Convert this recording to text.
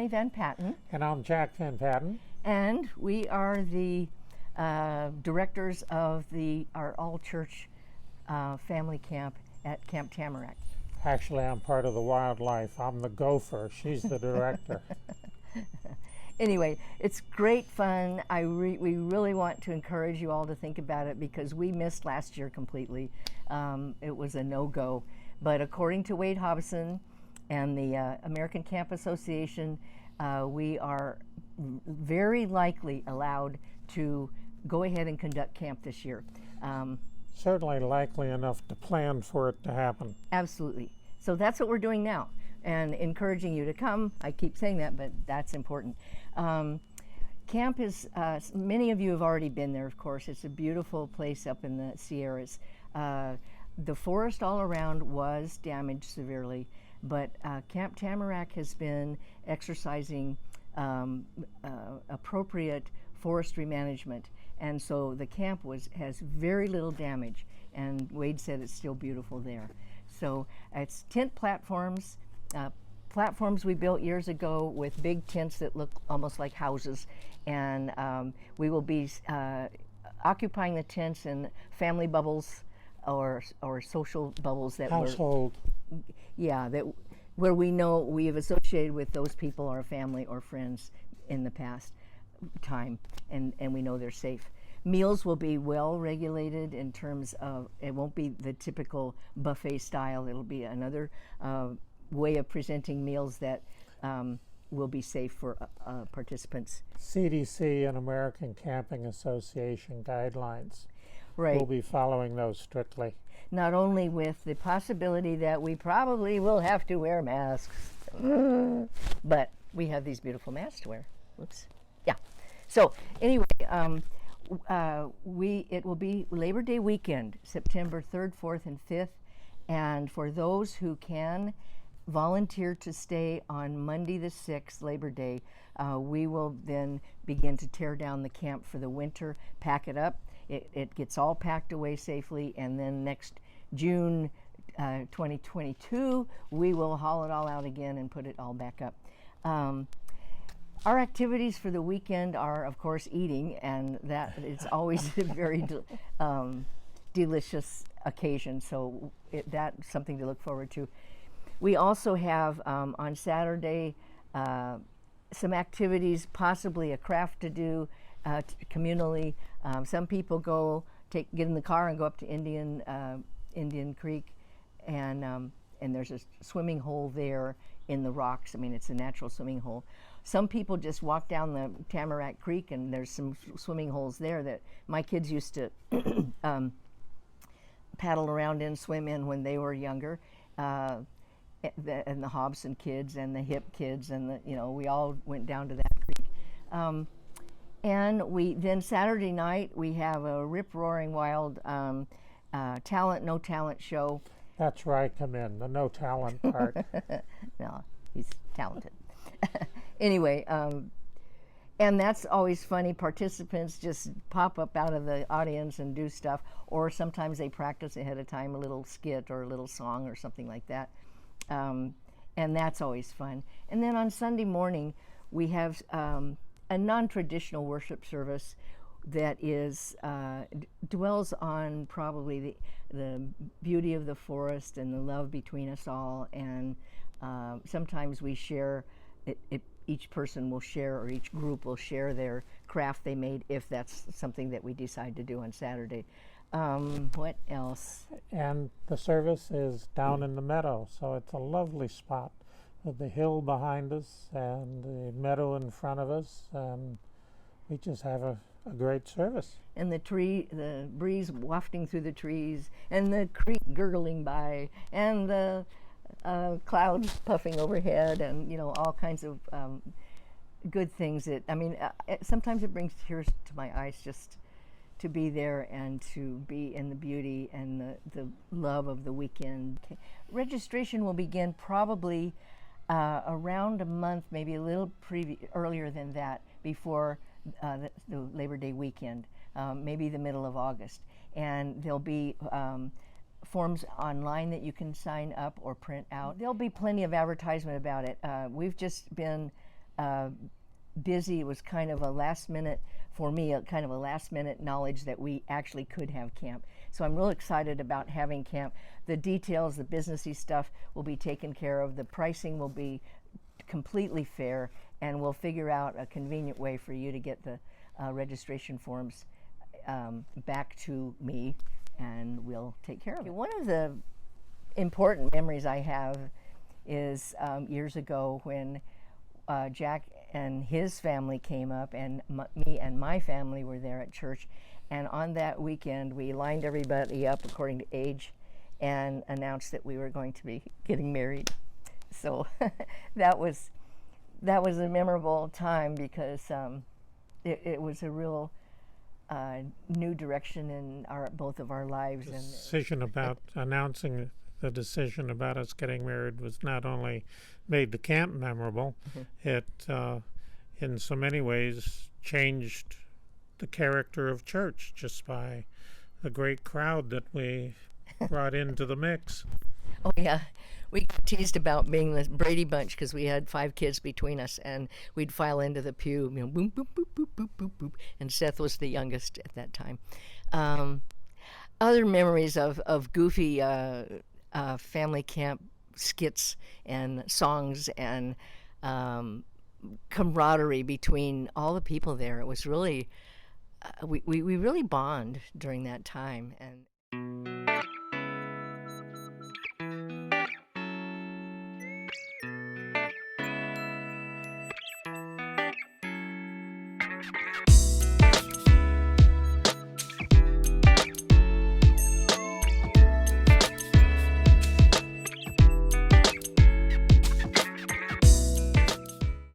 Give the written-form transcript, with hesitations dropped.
Van Patten. And I'm Jack Van Patten. And we are the directors of our all-church family camp at Camp Tamarack. Actually, I'm part of the wildlife. I'm the gopher. She's the director. Anyway, it's great fun. We really want to encourage you all to think about it because we missed last year completely. It was a no-go. But according to Wade Hobson and the American Camp Association, we are very likely allowed to go ahead and conduct camp this year. Certainly likely enough to plan for it to happen. Absolutely. So that's what we're doing now, and encouraging you to come. I keep saying that, but that's important. Camp is, many of you have already been there, of course. It's a beautiful place up in the Sierras. The forest all around was damaged severely, but Camp Tamarack has been exercising appropriate forestry management, and so the camp has very little damage, and Wade said it's still beautiful there. So it's tent platforms, platforms we built years ago with big tents that look almost like houses, and we will be occupying the tents in family bubbles or social bubbles that household. Where we know we have associated with those people, our family or friends in the past time, and we know they're safe. Meals will be well regulated in terms of, it won't be the typical buffet style. It'll be another way of presenting meals that will be safe for participants. CDC and American Camping Association guidelines. Right. We'll be following those strictly. Not only with the possibility that we probably will have to wear masks, but we have these beautiful masks to wear. Whoops. Yeah. So anyway, it will be Labor Day weekend, September 3rd, 4th, and 5th. And for those who can volunteer to stay on Monday the 6th, Labor Day, we will then begin to tear down the camp for the winter, pack it up. It gets all packed away safely, and then next June 2022, we will haul it all out again and put it all back up. Our activities for the weekend are, of course, eating, and that it's always a very delicious occasion, so that's something to look forward to. We also have on Saturday some activities, possibly a craft to do communally. Some people get in the car and go up to Indian Creek, and there's a swimming hole there in the rocks. I mean, it's a natural swimming hole. Some people just walk down the Tamarack Creek, and there's some swimming holes there that my kids used to paddle around in, swim in when they were younger. And the Hobson kids and the Hip kids, and we all went down to that creek. And then Saturday night we have a rip-roaring wild talent, no talent show. That's where I come in, the no talent part. No, he's talented. Anyway, and that's always funny. Participants just pop up out of the audience and do stuff, or sometimes they practice ahead of time, a little skit or a little song or something like that. And that's always fun. And then on Sunday morning, we have a non-traditional worship service that dwells on probably the beauty of the forest and the love between us all. And sometimes we share, each person will share, or each group will share their craft they made, if that's something that we decide to do on Saturday. What else? And the service is down in the meadow, so it's a lovely spot with the hill behind us and the meadow in front of us, and we just have a great service. And the breeze wafting through the trees, and the creek gurgling by, and the clouds puffing overhead, and all kinds of good things. Sometimes it brings tears to my eyes just to be there and to be in the beauty and the love of the weekend. Registration will begin probably around a month, maybe a little earlier than that, before the Labor Day weekend, maybe the middle of August. And there'll be forms online that you can sign up or print out. There'll be plenty of advertisement about it. We've just been busy. It was kind of a last minute, for me, a kind of a last minute knowledge that we actually could have camp. So I'm real excited about having camp. The details, the businessy stuff will be taken care of. The pricing will be completely fair, and we'll figure out a convenient way for you to get the registration forms back to me, and we'll take care of it. One of the important memories I have is years ago when Jack and his family came up, and me and my family were there at church, and on that weekend we lined everybody up according to age and announced that we were going to be getting married. So that was a memorable time, because it was a real new direction in both of our lives. The decision about announcing the decision about us getting married was not only made the camp memorable, it in so many ways changed the character of church just by the great crowd that we brought into the mix. Oh yeah, we teased about being the Brady Bunch because we had 5 kids between us, and we'd file into the pew, boom, boop, boop, boop, boop, boop, boop, and Seth was the youngest at that time. Other memories of goofy family camp skits and songs and camaraderie between all the people there. It was really, we really bond during that time. And